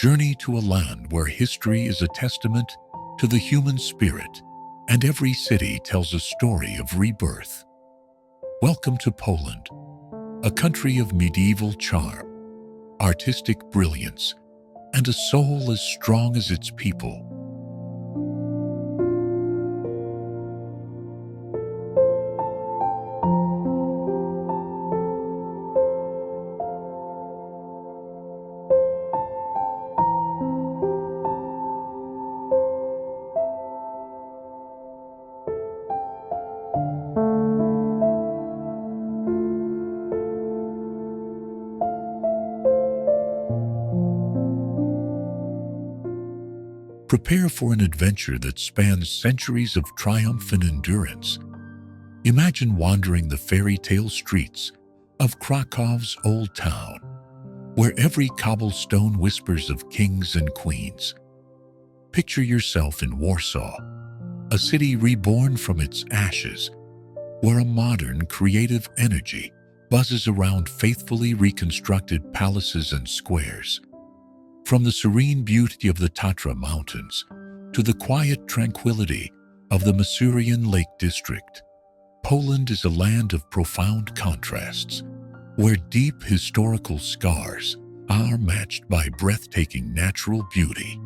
Journey to a land where history is a testament to the human spirit, and every city tells a story of rebirth. Welcome to Poland, a country of medieval charm, artistic brilliance, and a soul as strong as its people. Prepare for an adventure that spans centuries of triumph and endurance. Imagine wandering the fairy tale streets of Krakow's old town, where every cobblestone whispers of kings and queens. Picture yourself in Warsaw, a city reborn from its ashes, where a modern, creative energy buzzes around faithfully reconstructed palaces and squares. From the serene beauty of the Tatra Mountains to the quiet tranquility of the Masurian Lake District, Poland is a land of profound contrasts, where deep historical scars are matched by breathtaking natural beauty.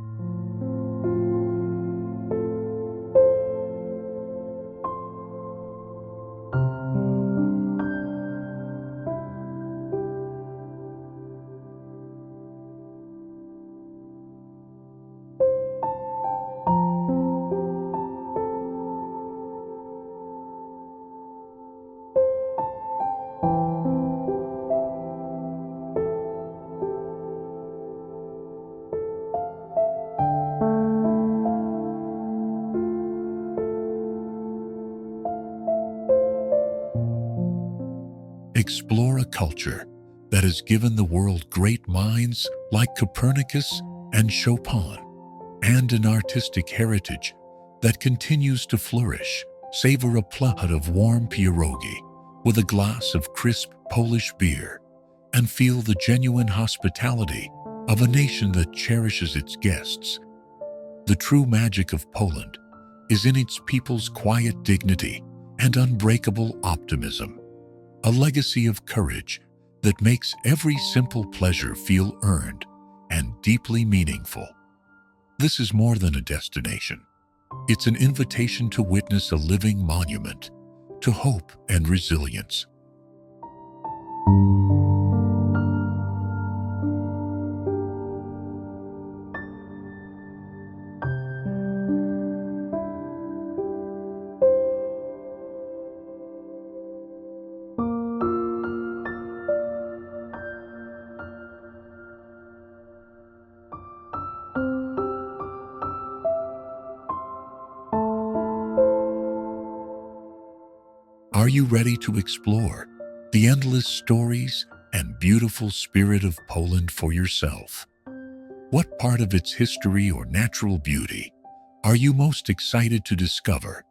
Explore a culture that has given the world great minds like Copernicus and Chopin, and an artistic heritage that continues to flourish. Savor a plate of warm pierogi with a glass of crisp Polish beer, and feel the genuine hospitality of a nation that cherishes its guests. The true magic of Poland is in its people's quiet dignity and unbreakable optimism, a legacy of courage that makes every simple pleasure feel earned and deeply meaningful. This is more than a destination. It's an invitation to witness a living monument to hope and resilience. Are you ready to explore the endless stories and beautiful spirit of Poland for yourself? What part of its history or natural beauty are you most excited to discover?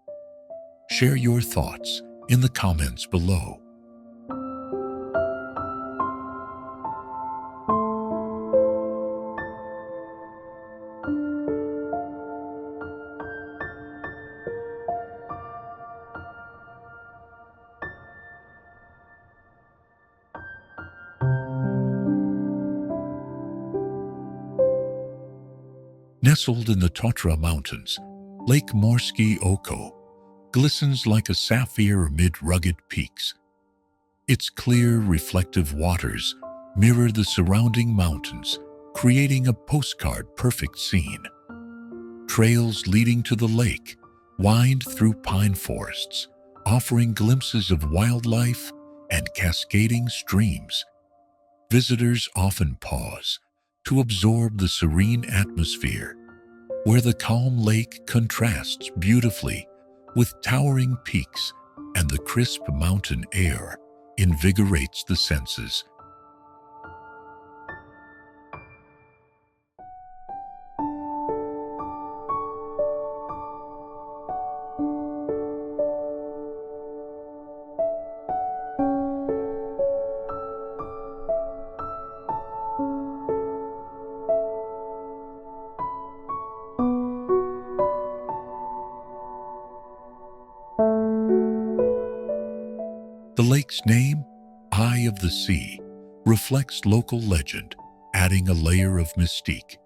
Share your thoughts in the comments below. Nestled in the Tatra Mountains, Lake Morskie Oko glistens like a sapphire amid rugged peaks. Its clear, reflective waters mirror the surrounding mountains, creating a postcard-perfect scene. Trails leading to the lake wind through pine forests, offering glimpses of wildlife and cascading streams. Visitors often pause to absorb the serene atmosphere, where the calm lake contrasts beautifully with towering peaks and the crisp mountain air invigorates the senses. Eye of the Sea reflects local legend, adding a layer of mystique.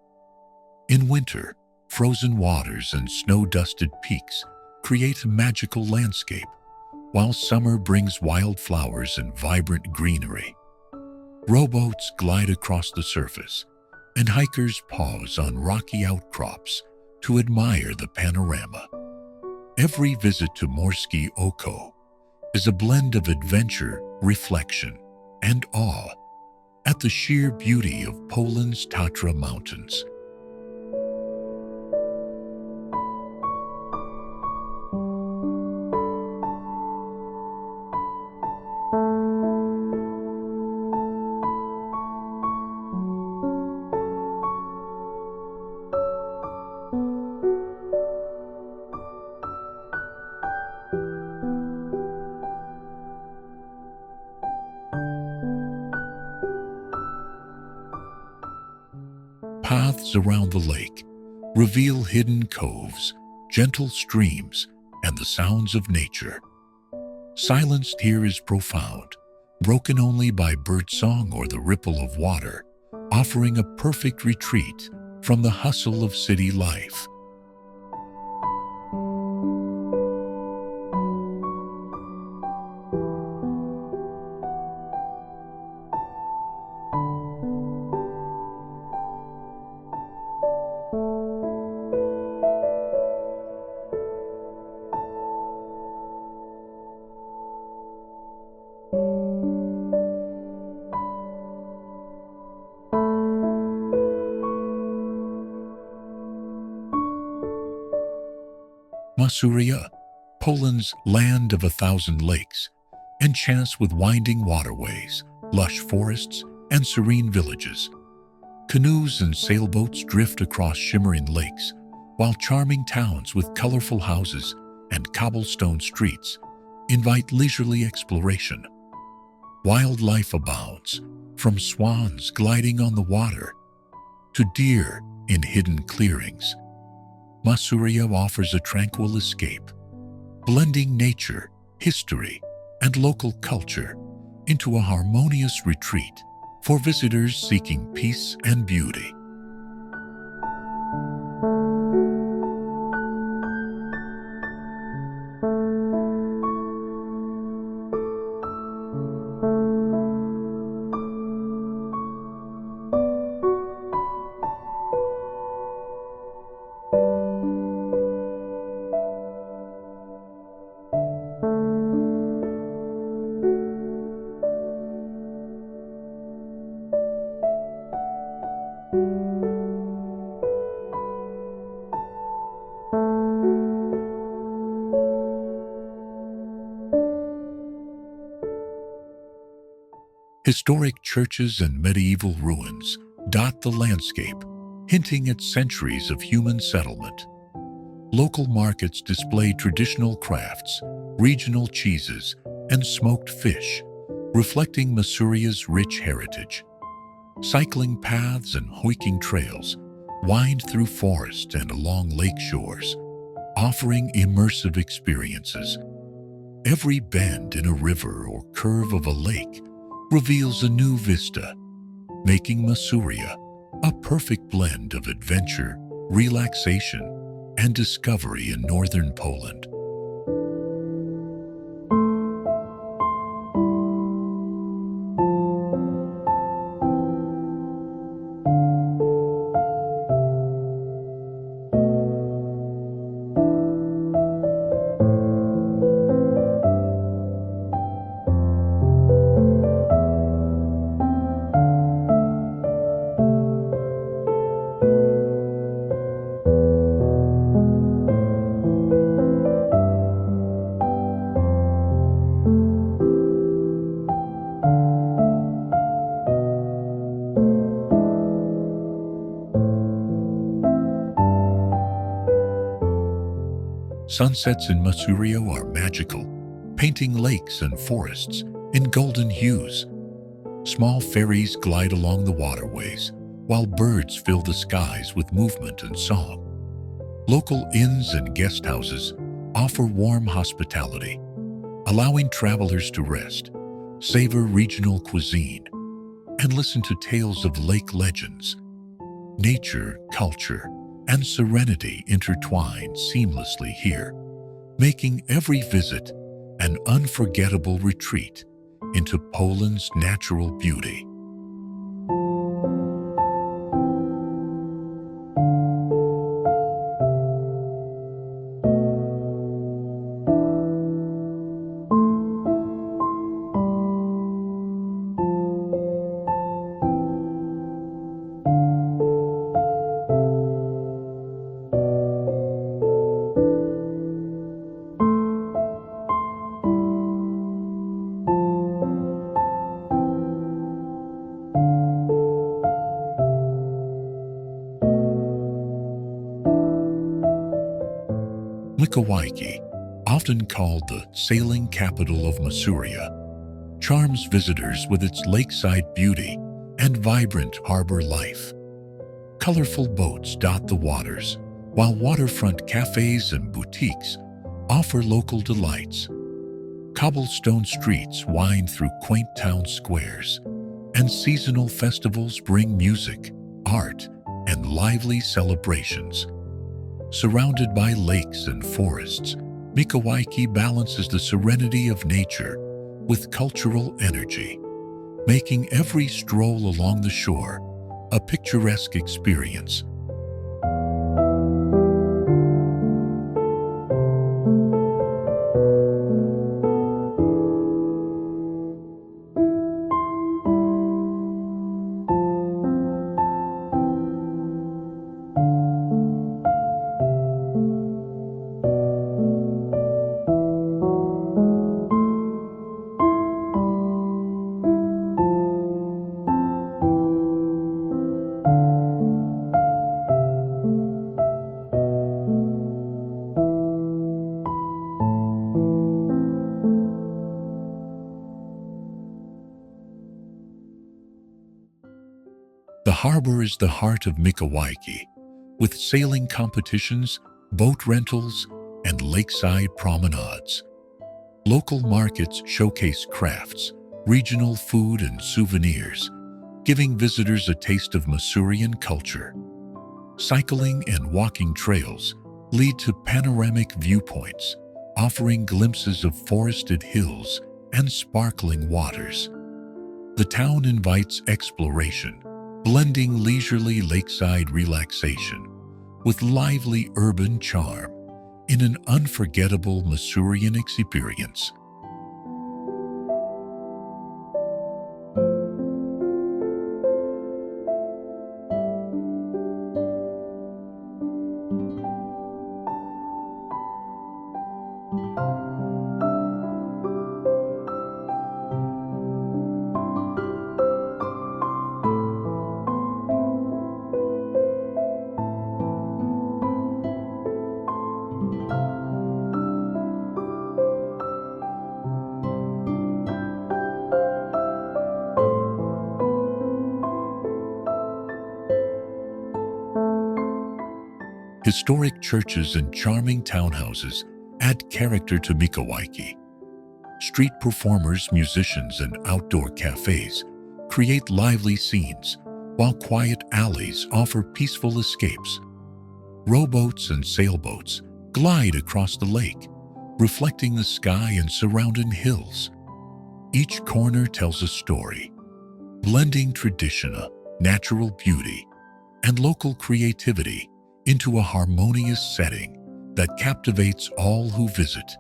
In winter, frozen waters and snow-dusted peaks create a magical landscape, while summer brings wildflowers and vibrant greenery. Rowboats glide across the surface, and hikers pause on rocky outcrops to admire the panorama. Every visit to Morskie Oko is a blend of adventure, reflection, and awe at the sheer beauty of Poland's Tatra Mountains. Paths around the lake reveal hidden coves, gentle streams, and the sounds of nature. Silence here is profound, broken only by birdsong or the ripple of water, offering a perfect retreat from the hustle of city life. Masuria, Poland's land of 1,000 lakes, enchants with winding waterways, lush forests, and serene villages. Canoes and sailboats drift across shimmering lakes, while charming towns with colorful houses and cobblestone streets invite leisurely exploration. Wildlife abounds, from swans gliding on the water to deer in hidden clearings. Masuria offers a tranquil escape, blending nature, history, and local culture into a harmonious retreat for visitors seeking peace and beauty. Historic churches and medieval ruins dot the landscape, hinting at centuries of human settlement. Local markets display traditional crafts, regional cheeses, and smoked fish, reflecting Masuria's rich heritage. Cycling paths and hiking trails wind through forests and along lake shores, offering immersive experiences. Every bend in a river or curve of a lake reveals a new vista, making Masuria a perfect blend of adventure, relaxation, and discovery in northern Poland. Sunsets in Masuria are magical, painting lakes and forests in golden hues. Small ferries glide along the waterways, while birds fill the skies with movement and song. Local inns and guest houses offer warm hospitality, allowing travelers to rest savor regional cuisine, and listen to tales of lake legends. Nature, culture, and serenity intertwine seamlessly here, making every visit an unforgettable retreat into Poland's natural beauty. Mikolajki, often called the sailing capital of Masuria, charms visitors with its lakeside beauty and vibrant harbor life. Colorful boats dot the waters, while waterfront cafes and boutiques offer local delights. Cobblestone streets wind through quaint town squares, and seasonal festivals bring music, art, and lively celebrations. Surrounded by lakes and forests, Mikolajki balances the serenity of nature with cultural energy, making every stroll along the shore a picturesque experience. The harbor is the heart of Mikolajki, with sailing competitions, boat rentals, and lakeside promenades. Local markets showcase crafts, regional food, and souvenirs, giving visitors a taste of Masurian culture. Cycling and walking trails lead to panoramic viewpoints, offering glimpses of forested hills and sparkling waters. The town invites exploration, blending leisurely lakeside relaxation with lively urban charm in an unforgettable Masurian experience. Historic churches and charming townhouses add character to Mikolajki. Street performers, musicians, and outdoor cafes create lively scenes, while quiet alleys offer peaceful escapes. Rowboats and sailboats glide across the lake, reflecting the sky and surrounding hills. Each corner tells a story, blending tradition, natural beauty, and local creativity into a harmonious setting that captivates all who visit.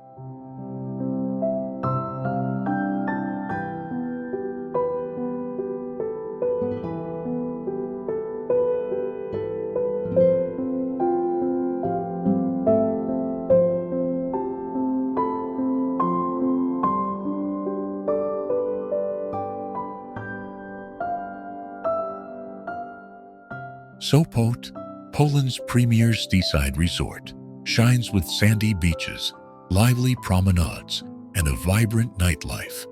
Sopot, Poland's premier seaside resort, shines with sandy beaches, lively promenades, and a vibrant nightlife.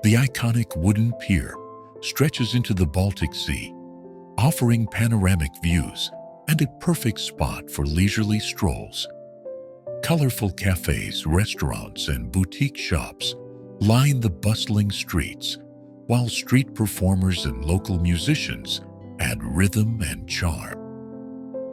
The iconic wooden pier stretches into the Baltic Sea, offering panoramic views and a perfect spot for leisurely strolls. Colorful cafes, restaurants, and boutique shops line the bustling streets, while street performers and local musicians add rhythm and charm.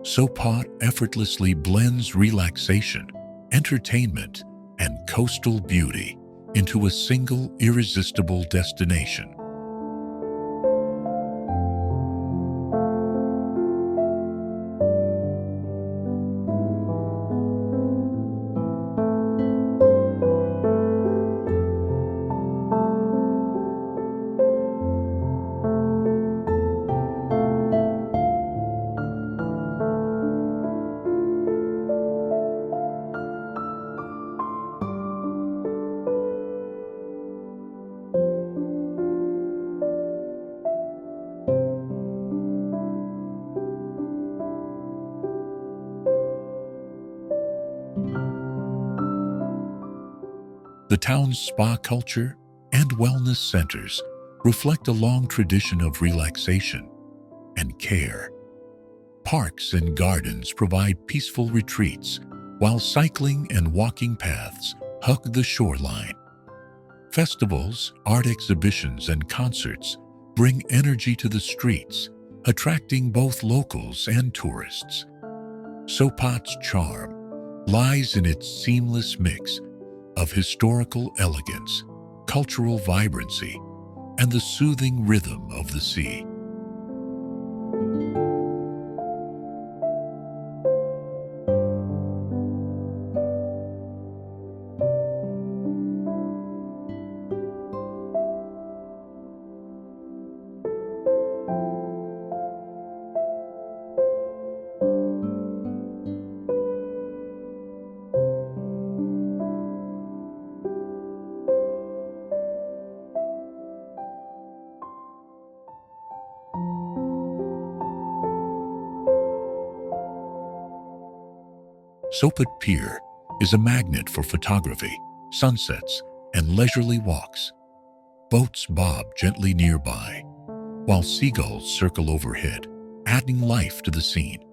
Sopot effortlessly blends relaxation, entertainment, and coastal beauty into a single irresistible destination. The town's spa culture and wellness centers reflect a long tradition of relaxation and care. Parks and gardens provide peaceful retreats, while cycling and walking paths hug the shoreline. Festivals, art exhibitions, and concerts bring energy to the streets, attracting both locals and tourists. Sopot's charm lies in its seamless mix of historical elegance, cultural vibrancy, and the soothing rhythm of the sea. Sopot Pier is a magnet for photography, sunsets, and leisurely walks. Boats bob gently nearby, while seagulls circle overhead, adding life to the scene.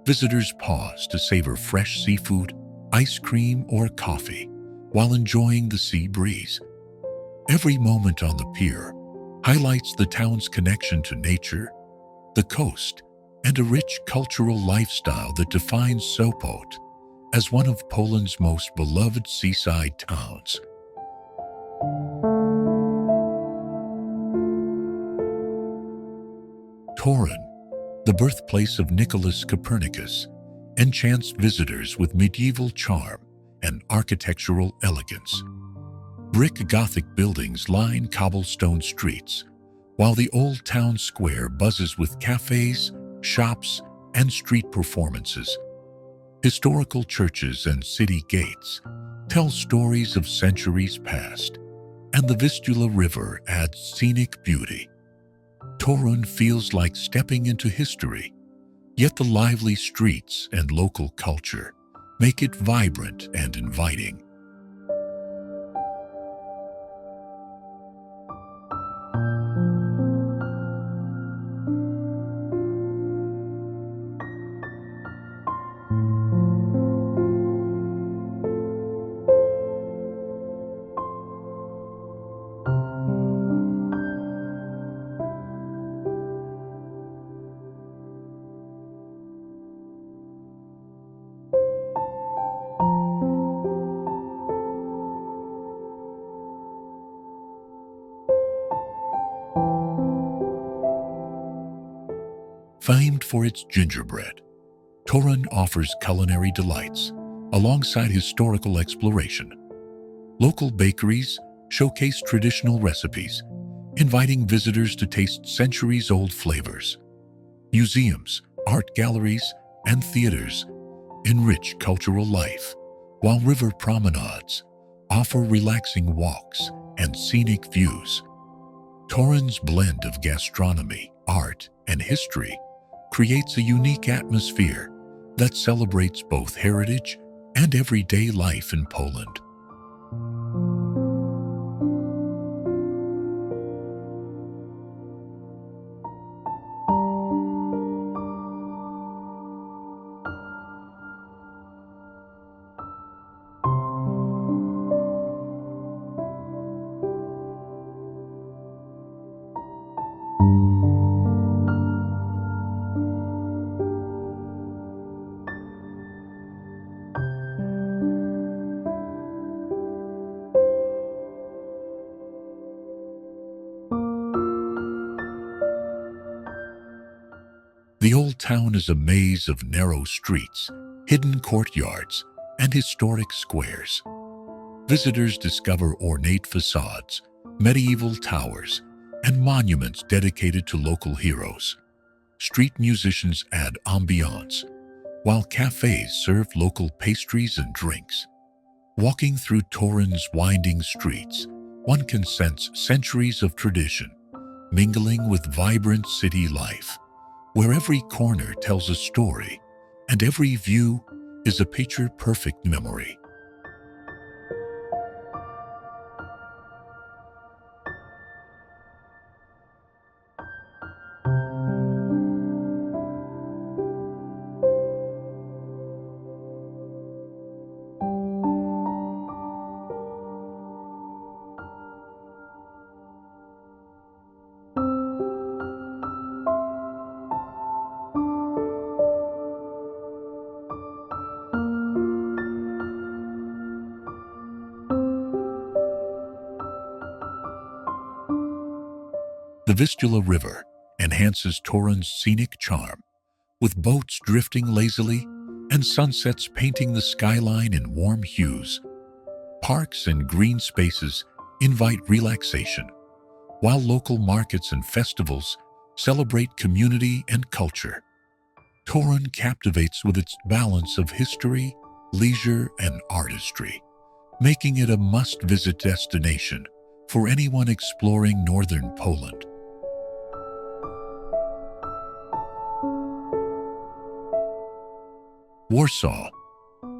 Visitors pause to savor fresh seafood, ice cream, or coffee while enjoying the sea breeze. Every moment on the pier highlights the town's connection to nature, the coast, and a rich cultural lifestyle that defines Sopot as one of Poland's most beloved seaside towns. Torun, the birthplace of Nicholas Copernicus, enchants visitors with medieval charm and architectural elegance. Brick Gothic buildings line cobblestone streets, while the old town square buzzes with cafes, shops, and street performances. Historical churches and city gates tell stories of centuries past, and the Vistula River adds scenic beauty. Torun feels like stepping into history, yet the lively streets and local culture make it vibrant and inviting. Famed for its gingerbread, Torun offers culinary delights alongside historical exploration. Local bakeries showcase traditional recipes, inviting visitors to taste centuries-old flavors. Museums, art galleries, and theaters enrich cultural life, while river promenades offer relaxing walks and scenic views. Torun's blend of gastronomy, art, and history creates a unique atmosphere that celebrates both heritage and everyday life in Poland. The old town is a maze of narrow streets, hidden courtyards, and historic squares. Visitors discover ornate facades, medieval towers, and monuments dedicated to local heroes. Street musicians add ambiance, while cafes serve local pastries and drinks. Walking through Torun's winding streets, one can sense centuries of tradition, mingling with vibrant city life, where every corner tells a story and every view is a picture-perfect memory. The Vistula River enhances Torun's scenic charm, with boats drifting lazily and sunsets painting the skyline in warm hues. Parks and green spaces invite relaxation, while local markets and festivals celebrate community and culture. Torun captivates with its balance of history, leisure, and artistry, making it a must-visit destination for anyone exploring northern Poland. Warsaw,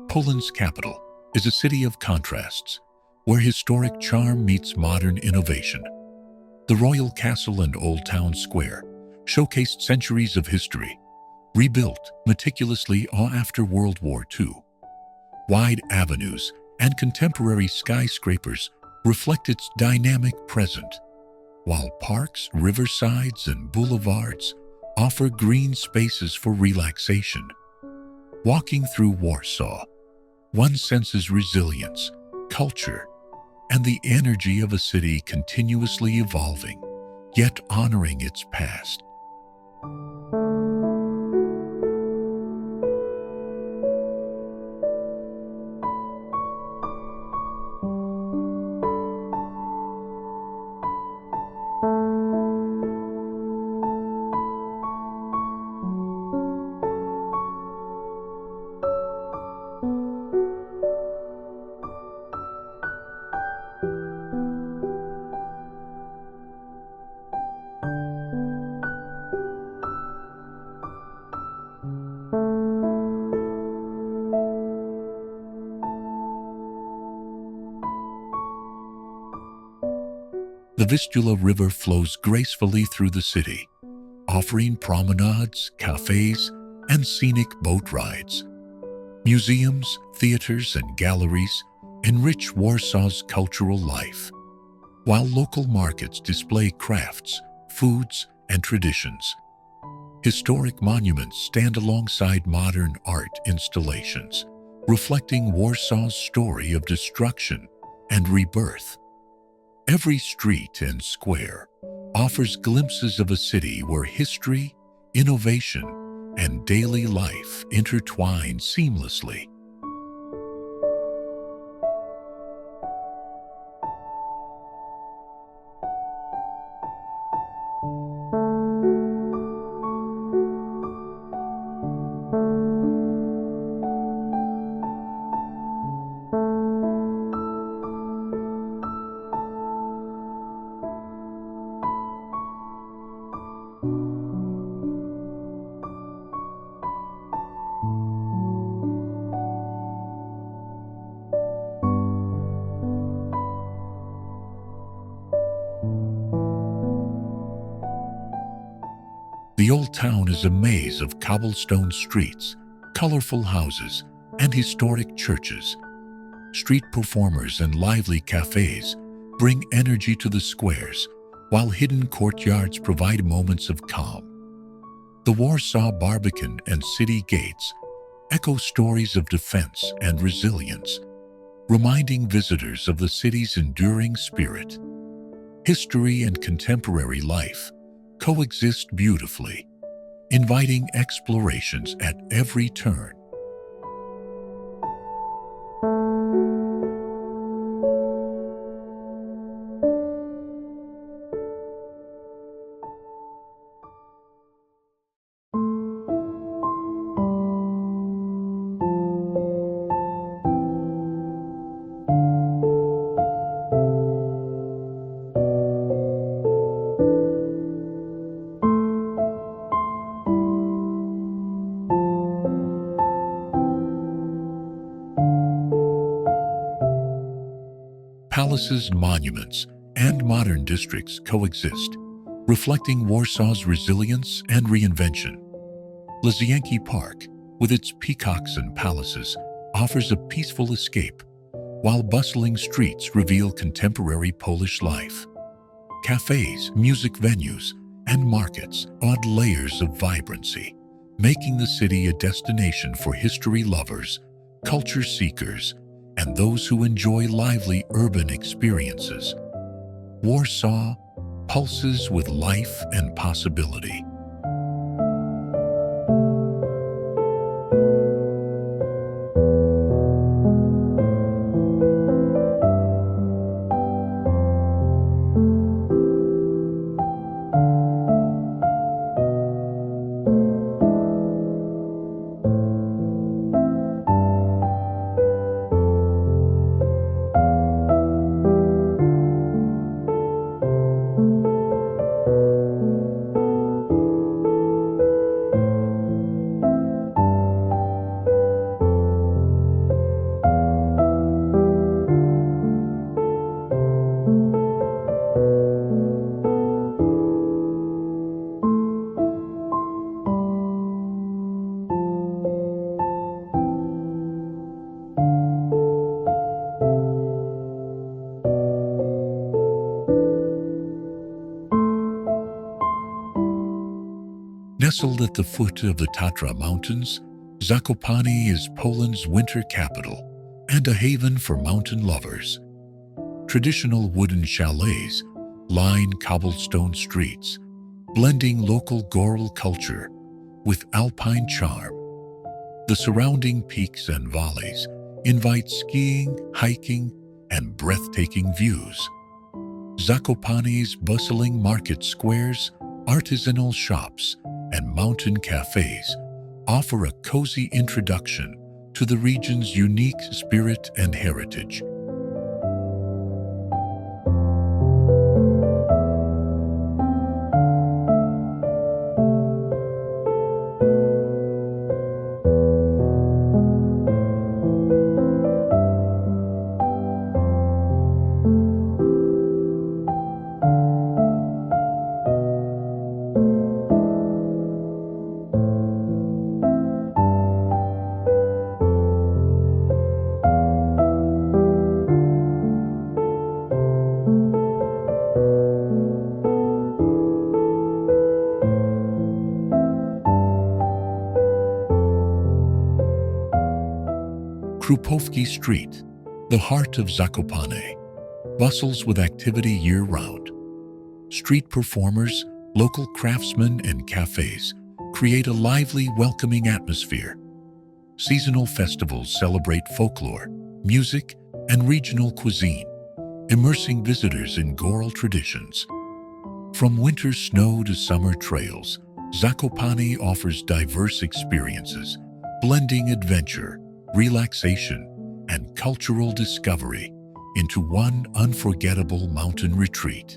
Poland's capital, is a city of contrasts, where historic charm meets modern innovation. The royal castle and Old Town Square showcased centuries of history, rebuilt meticulously after World War II. Wide avenues and contemporary skyscrapers reflect its dynamic present, while parks, riversides, and boulevards offer green spaces for relaxation. Walking through Warsaw, one senses resilience, culture, and the energy of a city continuously evolving, yet honoring its past. The Vistula River flows gracefully through the city, offering promenades, cafes, and scenic boat rides. Museums, theaters, and galleries enrich Warsaw's cultural life, while local markets display crafts, foods, and traditions. Historic monuments stand alongside modern art installations, reflecting Warsaw's story of destruction and rebirth. Every street and square offers glimpses of a city where history, innovation, and daily life intertwine seamlessly. The old town is a maze of cobblestone streets, colorful houses, and historic churches. Street performers and lively cafes bring energy to the squares, while hidden courtyards provide moments of calm. The Warsaw Barbican and city gates echo stories of defense and resilience, reminding visitors of the city's enduring spirit. History and contemporary life coexist beautifully, inviting explorations at every turn. Palaces, monuments, and modern districts coexist, reflecting Warsaw's resilience and reinvention. Lasienki Park, with its peacocks and palaces, offers a peaceful escape, while bustling streets reveal contemporary Polish life. Cafes, music venues, and markets add layers of vibrancy, making the city a destination for history lovers, culture seekers, and those who enjoy lively urban experiences. Warsaw pulses with life and possibility. Nestled at the foot of the Tatra Mountains, Zakopane is Poland's winter capital and a haven for mountain lovers. Traditional wooden chalets line cobblestone streets, blending local Goral culture with alpine charm. The surrounding peaks and valleys invite skiing, hiking, and breathtaking views. Zakopane's bustling market squares, artisanal shops, and mountain cafes offer a cozy introduction to the region's unique spirit and heritage. Krupówki Street, the heart of Zakopane, bustles with activity year-round. Street performers, local craftsmen, and cafes create a lively, welcoming atmosphere. Seasonal festivals celebrate folklore, music, and regional cuisine, immersing visitors in Goral traditions. From winter snow to summer trails, Zakopane offers diverse experiences, blending adventure, relaxation, and cultural discovery into one unforgettable mountain retreat.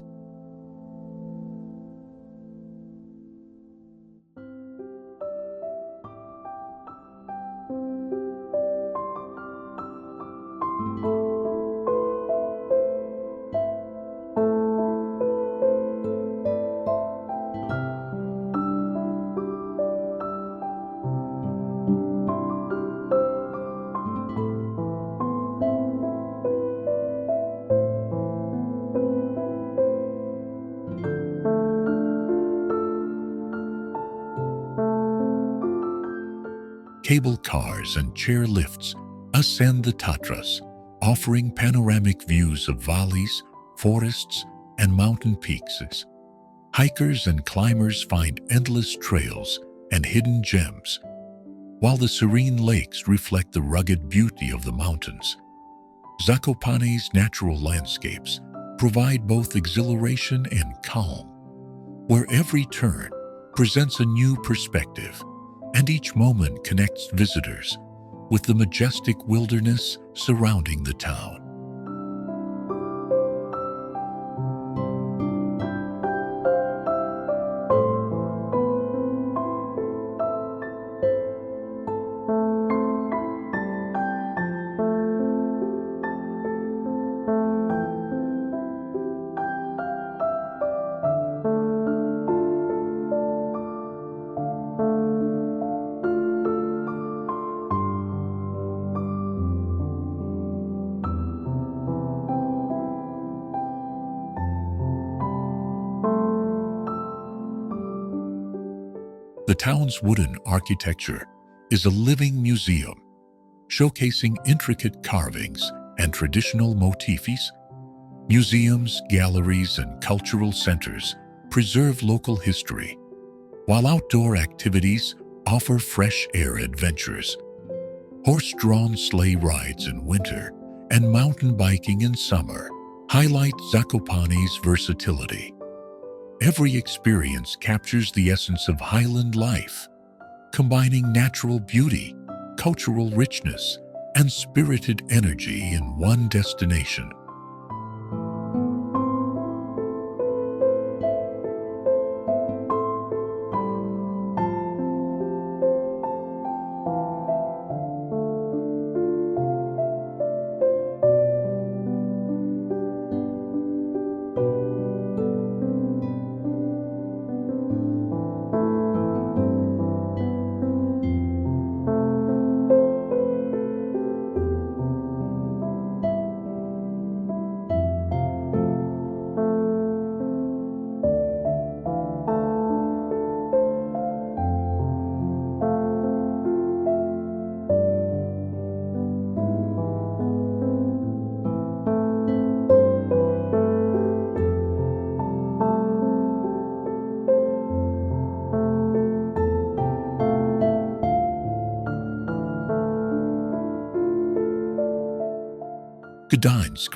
Cable cars and chair lifts ascend the Tatras, offering panoramic views of valleys, forests, and mountain peaks. Hikers and climbers find endless trails and hidden gems, while the serene lakes reflect the rugged beauty of the mountains. Zakopane's natural landscapes provide both exhilaration and calm, where every turn presents a new perspective, and each moment connects visitors with the majestic wilderness surrounding the town. The town's wooden architecture is a living museum, showcasing intricate carvings and traditional motifs. Museums, galleries, and cultural centers preserve local history, while outdoor activities offer fresh air adventures. Horse-drawn sleigh rides in winter and mountain biking in summer highlight Zakopane's versatility. Every experience captures the essence of highland life, combining natural beauty, cultural richness, and spirited energy in one destination. Gdansk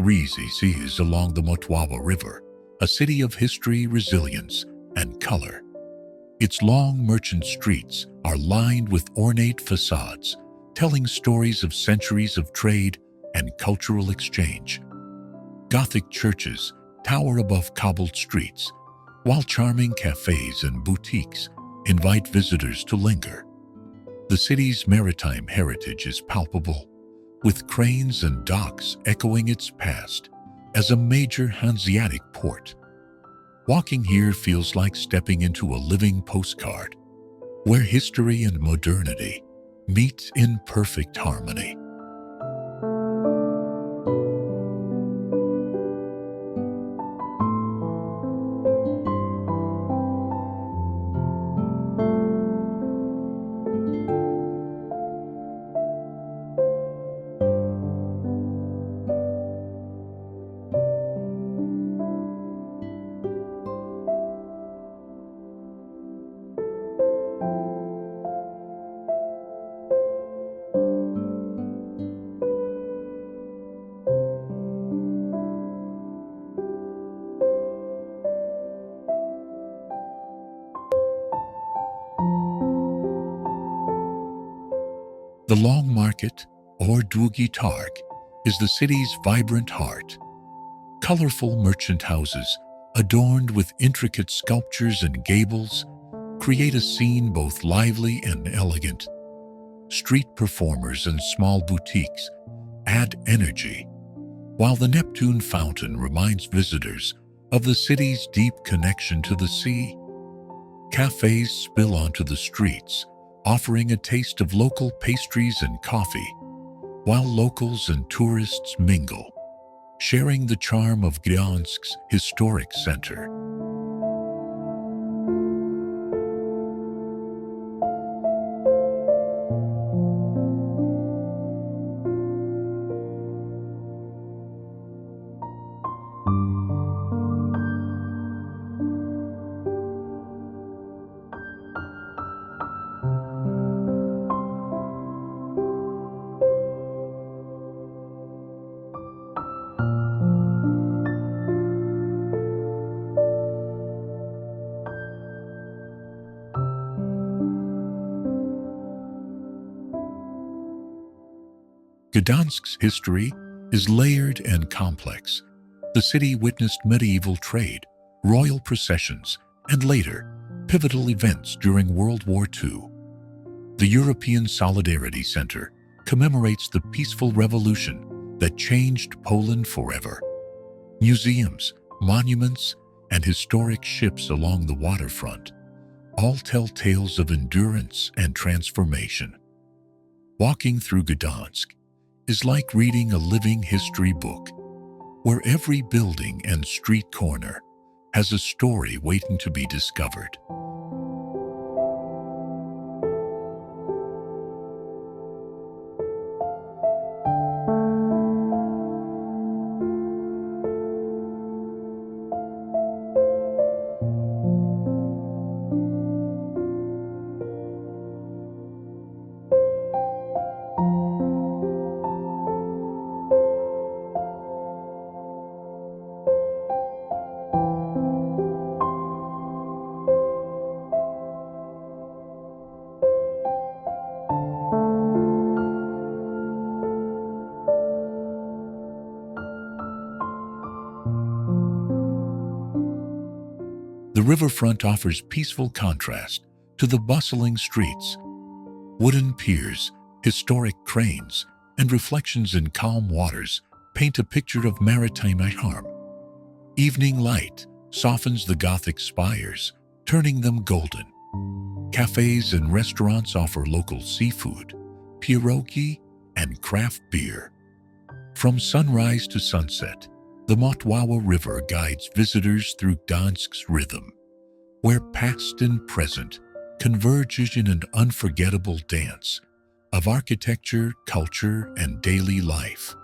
is along the Motława River, a city of history, resilience, and color. Its long merchant streets are lined with ornate facades, telling stories of centuries of trade and cultural exchange. Gothic churches tower above cobbled streets, while charming cafes and boutiques invite visitors to linger. The city's maritime heritage is palpable, with cranes and docks echoing its past as a major Hanseatic port. Walking here feels like stepping into a living postcard, where history and modernity meet in perfect harmony. The Long Market, or Długi Targ, is the city's vibrant heart. Colorful merchant houses, adorned with intricate sculptures and gables, create a scene both lively and elegant. Street performers and small boutiques add energy, while the Neptune Fountain reminds visitors of the city's deep connection to the sea. Cafes spill onto the streets, offering a taste of local pastries and coffee, while locals and tourists mingle, sharing the charm of Gdansk's historic center. Gdansk's history is layered and complex. The city witnessed medieval trade, royal processions, and later, pivotal events during World War II. The European Solidarity Center commemorates the peaceful revolution that changed Poland forever. Museums, monuments, and historic ships along the waterfront all tell tales of endurance and transformation. Walking through Gdansk is like reading a living history book, where every building and street corner has a story waiting to be discovered. The riverfront offers peaceful contrast to the bustling streets. Wooden piers, historic cranes, and reflections in calm waters paint a picture of maritime charm. Evening light softens the Gothic spires, turning them golden. Cafes and restaurants offer local seafood, pierogi, and craft beer. From sunrise to sunset, the Motława River guides visitors through Gdansk's rhythm, where past and present converge in an unforgettable dance of architecture, culture, and daily life.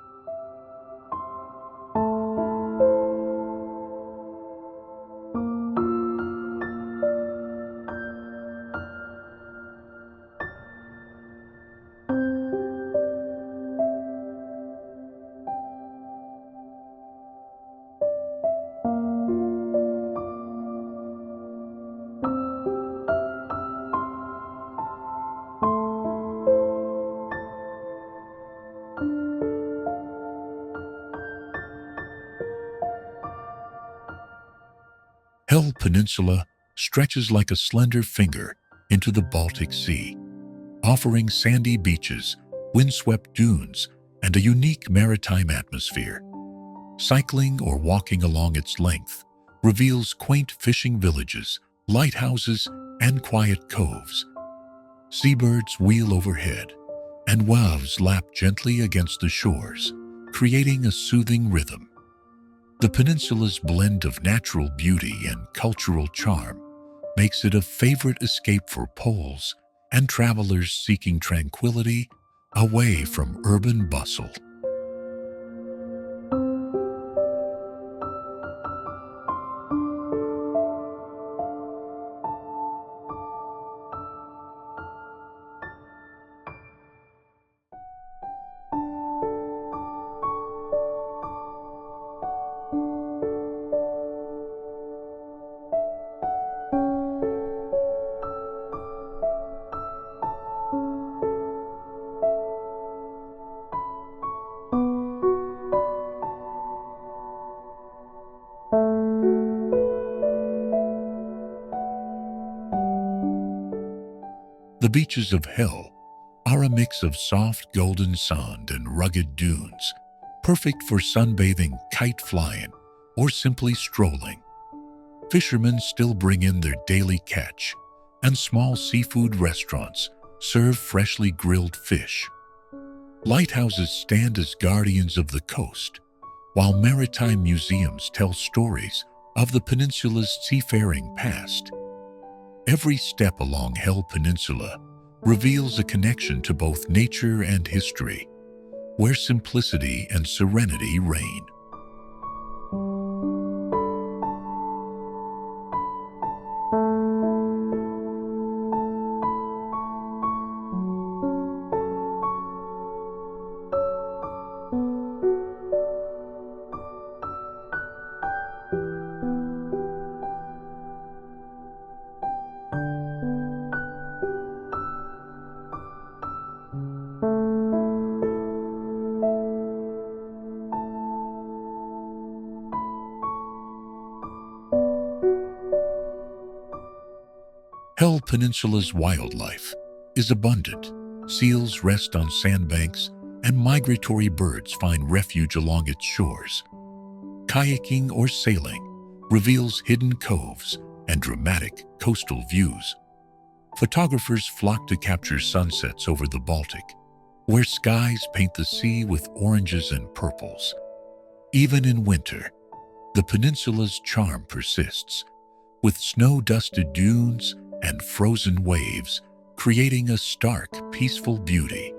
Hel Peninsula stretches like a slender finger into the Baltic Sea, offering sandy beaches, windswept dunes, and a unique maritime atmosphere. Cycling or walking along its length reveals quaint fishing villages, lighthouses, and quiet coves. Seabirds wheel overhead, and waves lap gently against the shores, creating a soothing rhythm. The peninsula's blend of natural beauty and cultural charm makes it a favorite escape for Poles and travelers seeking tranquility away from urban bustle. The beaches of Hel are a mix of soft golden sand and rugged dunes, perfect for sunbathing, kite flying, or simply strolling. Fishermen still bring in their daily catch, and small seafood restaurants serve freshly grilled fish. Lighthouses stand as guardians of the coast, while maritime museums tell stories of the peninsula's seafaring past. Every step along Hel Peninsula reveals a connection to both nature and history, where simplicity and serenity reign. Hel Peninsula's wildlife is abundant. Seals rest on sandbanks, and migratory birds find refuge along its shores. Kayaking or sailing reveals hidden coves and dramatic coastal views. Photographers flock to capture sunsets over the Baltic, where skies paint the sea with oranges and purples. Even in winter, the peninsula's charm persists, with snow-dusted dunes and frozen waves creating a stark, peaceful beauty.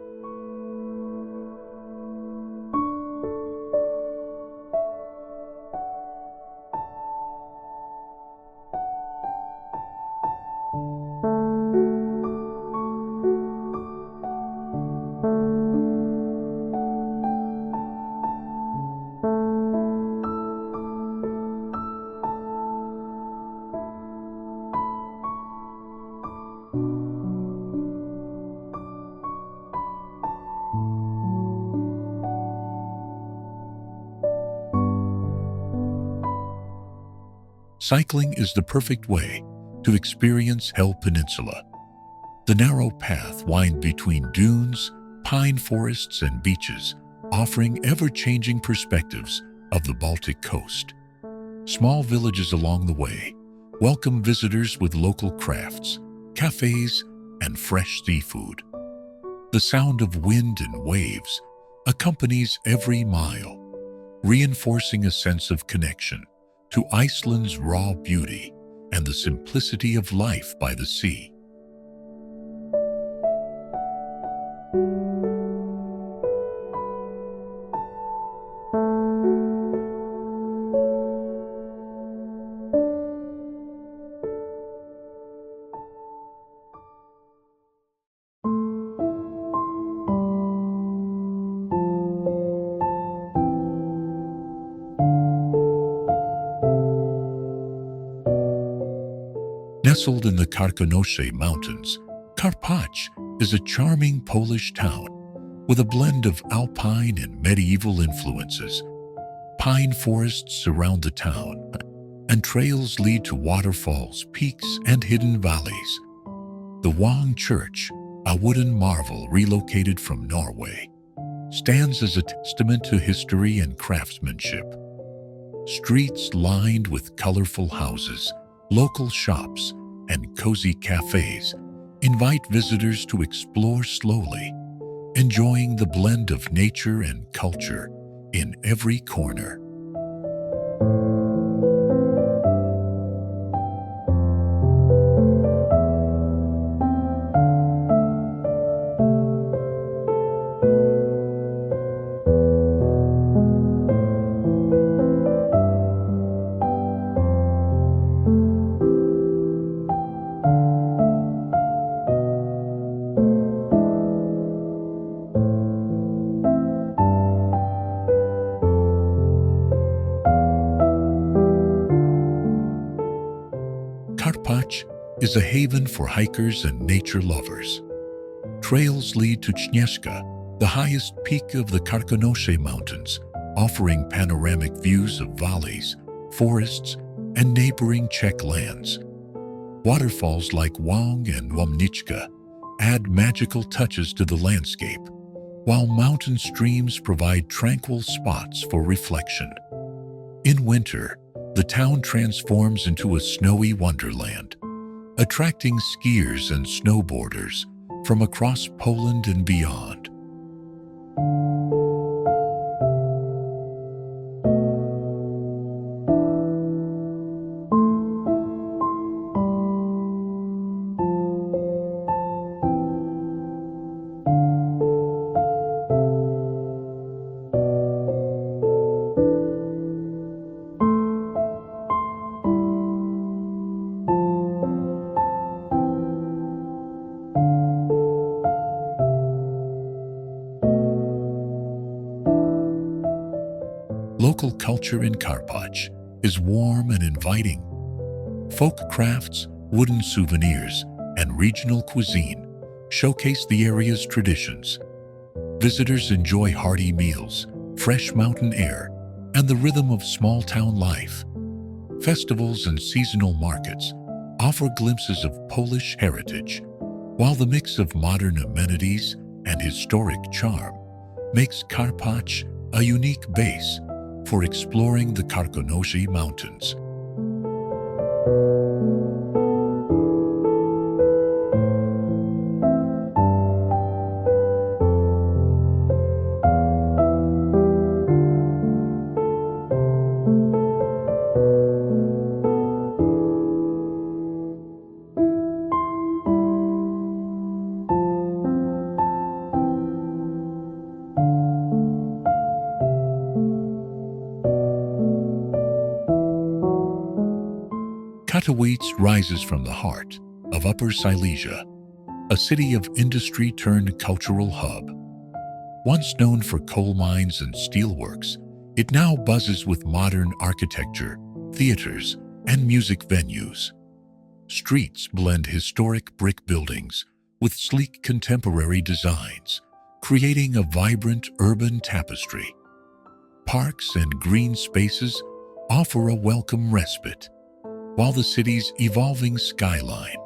Cycling is the perfect way to experience Hel Peninsula. The narrow path winds between dunes, pine forests, and beaches, offering ever-changing perspectives of the Baltic coast. Small villages along the way welcome visitors with local crafts, cafes, and fresh seafood. The sound of wind and waves accompanies every mile, reinforcing a sense of connection to Iceland's raw beauty and the simplicity of life by the sea. Nestled in the Karkonosze Mountains, Karpacz is a charming Polish town with a blend of alpine and medieval influences. Pine forests surround the town, and trails lead to waterfalls, peaks, and hidden valleys. The Wang Church, a wooden marvel relocated from Norway, stands as a testament to history and craftsmanship. Streets lined with colorful houses, local shops, and cozy cafes invite visitors to explore slowly, enjoying the blend of nature and culture in every corner. Karpacz is a haven for hikers and nature lovers. Trails lead to Śnieżka, the highest peak of the Karkonosze Mountains, offering panoramic views of valleys, forests, and neighboring Czech lands. Waterfalls like Wang and Łomniczka add magical touches to the landscape, while mountain streams provide tranquil spots for reflection. In winter, the town transforms into a snowy wonderland, attracting skiers and snowboarders from across Poland and beyond. Local culture in Karpacz is warm and inviting. Folk crafts, wooden souvenirs, and regional cuisine showcase the area's traditions. Visitors enjoy hearty meals, fresh mountain air, and the rhythm of small-town life. Festivals and seasonal markets offer glimpses of Polish heritage, while the mix of modern amenities and historic charm makes Karpacz a unique base for exploring the Karkonosze Mountains. Katowice rises from the heart of Upper Silesia, a city of industry-turned-cultural hub. Once known for coal mines and steelworks, it now buzzes with modern architecture, theaters, and music venues. Streets blend historic brick buildings with sleek contemporary designs, creating a vibrant urban tapestry. Parks and green spaces offer a welcome respite, while the city's evolving skyline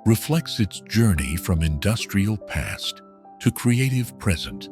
reflects its journey from industrial past to creative present.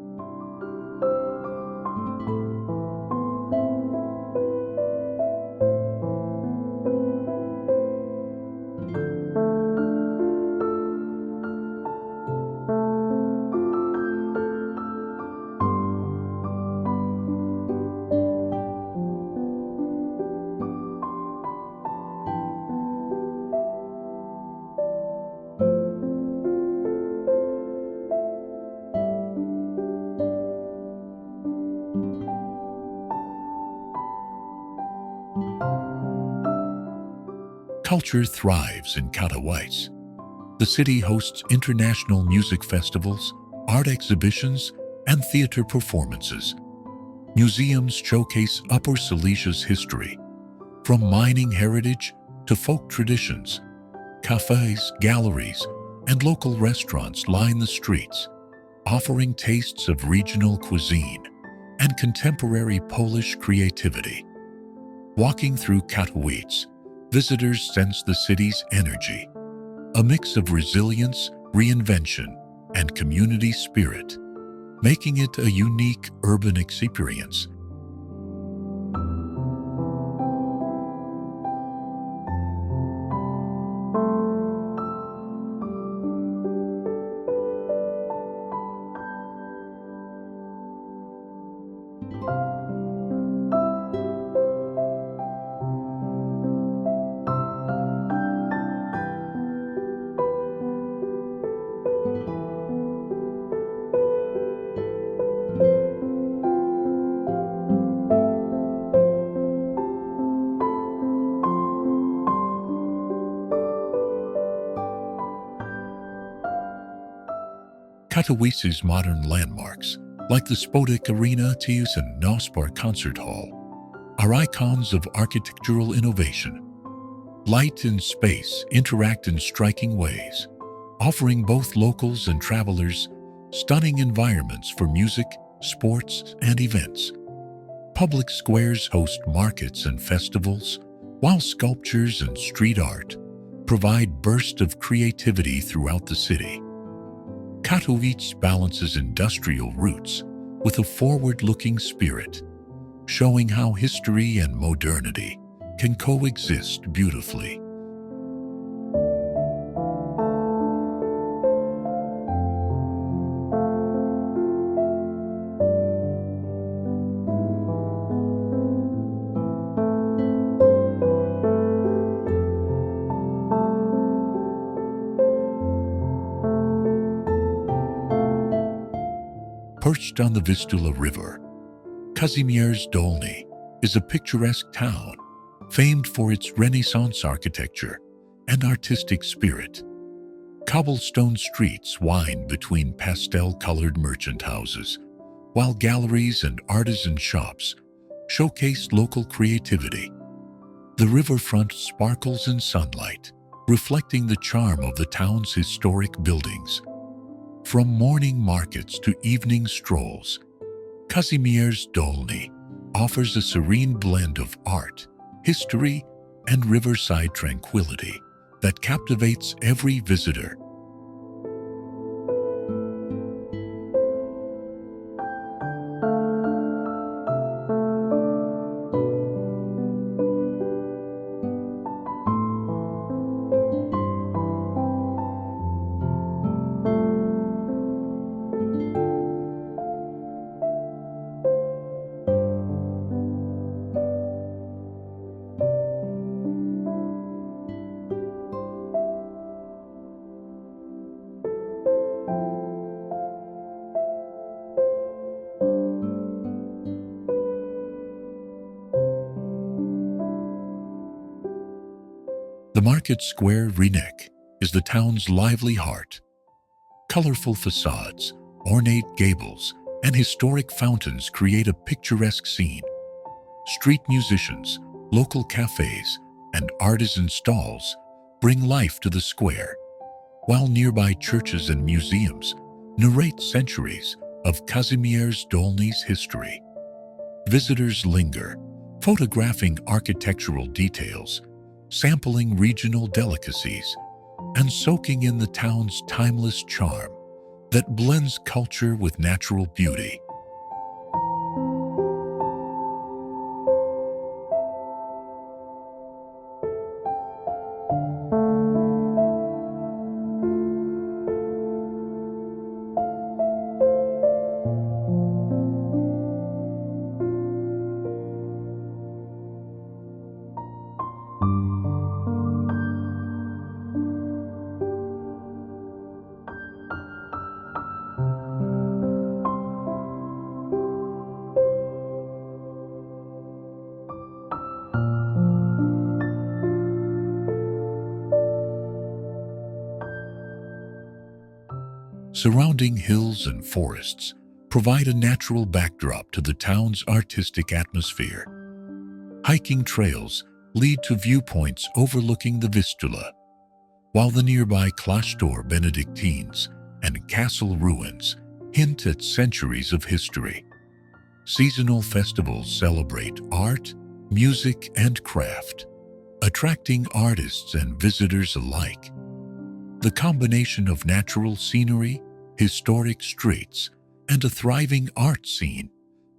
Culture thrives in Katowice. The city hosts international music festivals, art exhibitions, and theater performances. Museums showcase Upper Silesia's history, from mining heritage to folk traditions. Cafes, galleries, and local restaurants line the streets, offering tastes of regional cuisine and contemporary Polish creativity. Walking through Katowice, visitors sense the city's energy, a mix of resilience, reinvention, and community spirit, making it a unique urban experience. Katowice's modern landmarks, like the Spodek Arena and Nospar Concert Hall, are icons of architectural innovation. Light and space interact in striking ways, offering both locals and travelers stunning environments for music, sports, and events. Public squares host markets and festivals, while sculptures and street art provide bursts of creativity throughout the city. Katowice balances industrial roots with a forward-looking spirit, showing how history and modernity can coexist beautifully. Perched on the Vistula River, Kazimierz Dolny is a picturesque town famed for its Renaissance architecture and artistic spirit. Cobblestone streets wind between pastel-colored merchant houses, while galleries and artisan shops showcase local creativity. The riverfront sparkles in sunlight, reflecting the charm of the town's historic buildings. From morning markets to evening strolls, Kazimierz Dolny offers a serene blend of art, history, and riverside tranquility, that captivates every visitor. The market square Rynek is the town's lively heart. Colorful facades, ornate gables, and historic fountains create a picturesque scene. Street musicians, local cafes, and artisan stalls bring life to the square, while nearby churches and museums narrate centuries of Kazimierz Dolny's history. Visitors linger, photographing architectural details, sampling regional delicacies, and soaking in the town's timeless charm that blends culture with natural beauty. Surrounding hills and forests provide a natural backdrop to the town's artistic atmosphere. Hiking trails lead to viewpoints overlooking the Vistula, while the nearby Klasztor Benedictines and castle ruins hint at centuries of history. Seasonal festivals celebrate art, music, and craft, attracting artists and visitors alike. The combination of natural scenery, historic streets, and a thriving art scene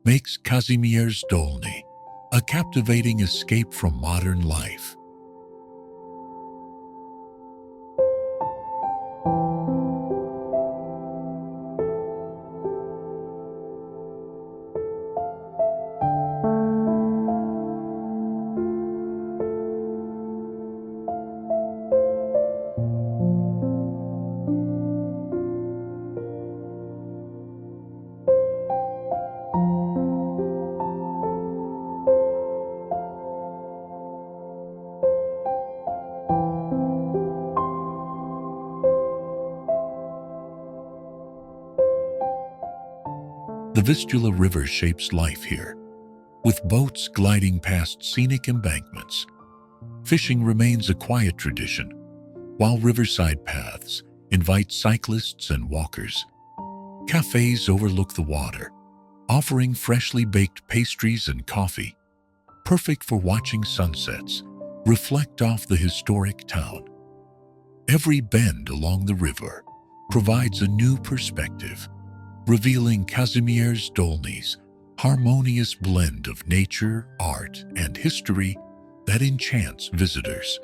makes Kazimierz Dolny a captivating escape from modern life. The Vistula River shapes life here, with boats gliding past scenic embankments. Fishing remains a quiet tradition, while riverside paths invite cyclists and walkers. Cafes overlook the water, offering freshly baked pastries and coffee, perfect for watching sunsets reflect off the historic town. Every bend along the river provides a new perspective, revealing Kazimierz Dolny's harmonious blend of nature, art, and history that enchants visitors.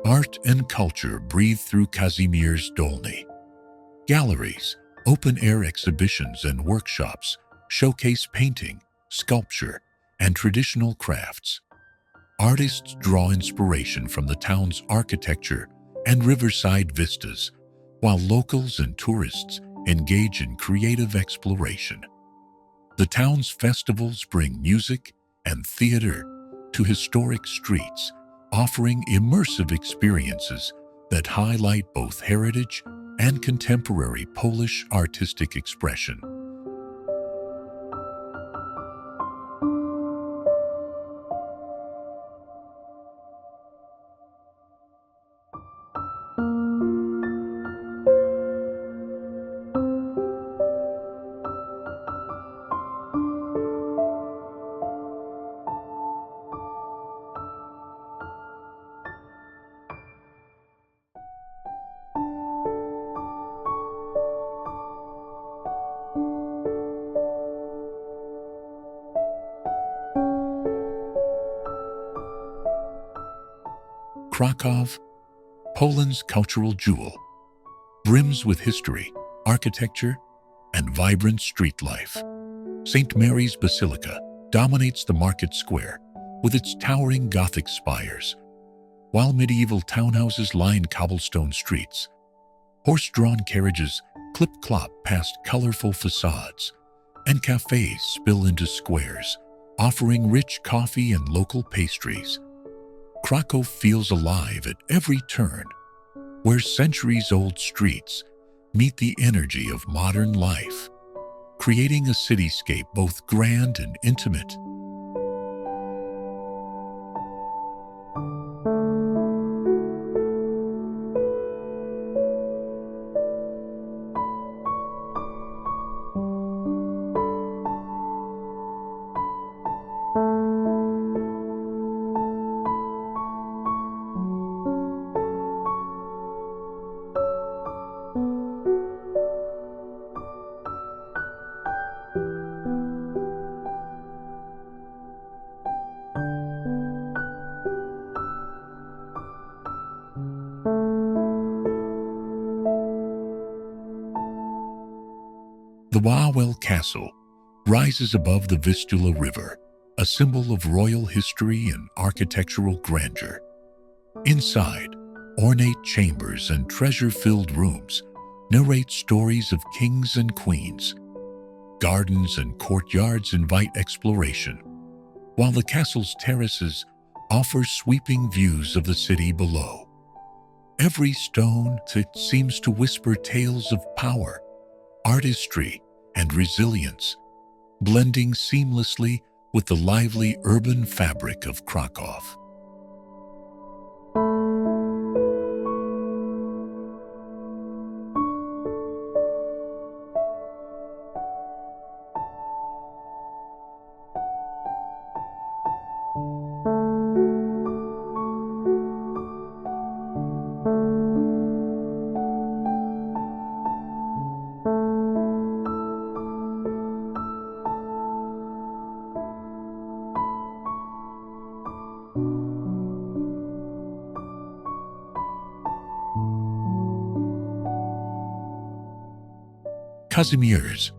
Art and culture breathe through Kazimierz Dolny. Galleries, open-air exhibitions, and workshops showcase painting, sculpture, and traditional crafts. Artists draw inspiration from the town's architecture and riverside vistas, while locals and tourists engage in creative exploration. The The town's festivals bring music and theater to historic streets, offering immersive experiences that highlight both heritage and contemporary Polish artistic expression. Krakow, Poland's cultural jewel, brims with history, architecture, and vibrant street life. St. Mary's Basilica dominates the market square with its towering Gothic spires, while medieval townhouses line cobblestone streets. Horse-drawn carriages clip-clop past colorful facades, and cafes spill into squares, offering rich coffee and local pastries. Krakow feels alive at every turn, where centuries-old streets meet the energy of modern life, creating a cityscape both grand and intimate. The Wawel Castle rises above the Vistula River, a symbol of royal history and architectural grandeur. Inside, ornate chambers and treasure-filled rooms narrate stories of kings and queens. Gardens and courtyards invite exploration, while the castle's terraces offer sweeping views of the city below. Every stone seems to whisper tales of power, artistry, and resilience, blending seamlessly with the lively urban fabric of Krakow. Kazimierz,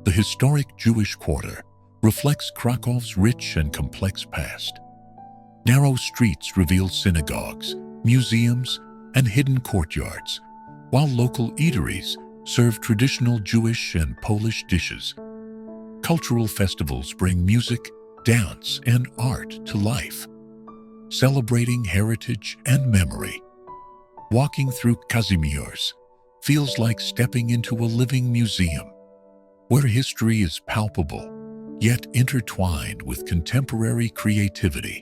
the historic Jewish quarter, reflects Krakow's rich and complex past. Narrow streets reveal synagogues, museums, and hidden courtyards, while local eateries serve traditional Jewish and Polish dishes. Cultural festivals bring music, dance, and art to life, celebrating heritage and memory. Walking through Kazimierz feels like stepping into a living museum, where history is palpable, yet intertwined with contemporary creativity.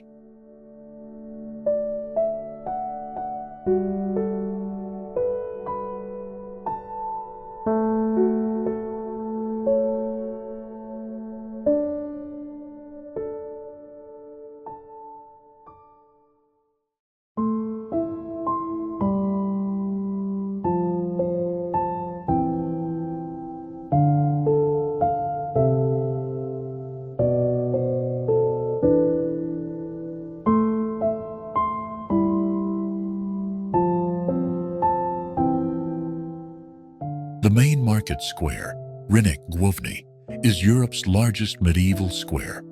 The main market square, Rynek Główny, is Europe's largest medieval square.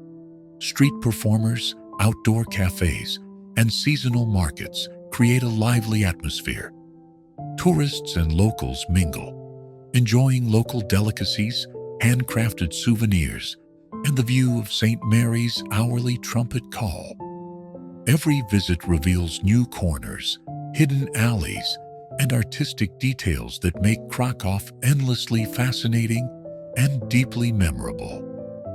Street performers, outdoor cafes, and seasonal markets create a lively atmosphere. Tourists and locals mingle, enjoying local delicacies, handcrafted souvenirs, and the view of St. Mary's hourly trumpet call. Every visit reveals new corners, hidden alleys, and artistic details that make Krakow endlessly fascinating and deeply memorable.